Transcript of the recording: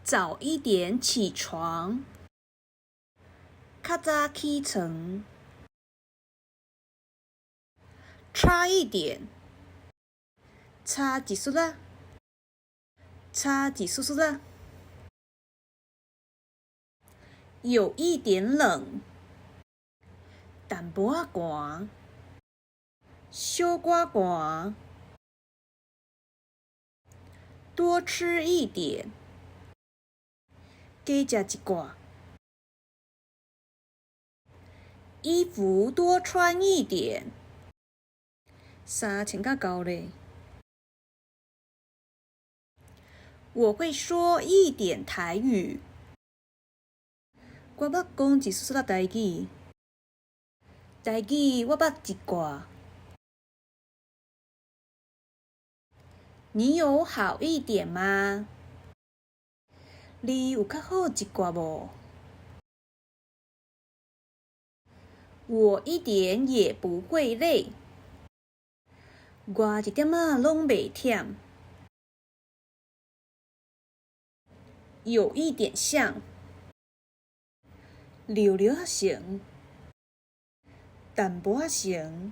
早一点起床，较早起床。差一点，差一丝仔，差一丝丝仔。有一点冷，淡薄仔寒，小可寒。多吃一点，加食一寡。衣服多穿一点，衫穿较够咧。我会说一点台语，我捌讲一丝仔台语，台语我捌一寡。你有好一点吗？你有较好一寡无？我一点也不会累，我一点仔拢袂忝。有一点像，溜溜仔像，淡薄仔像。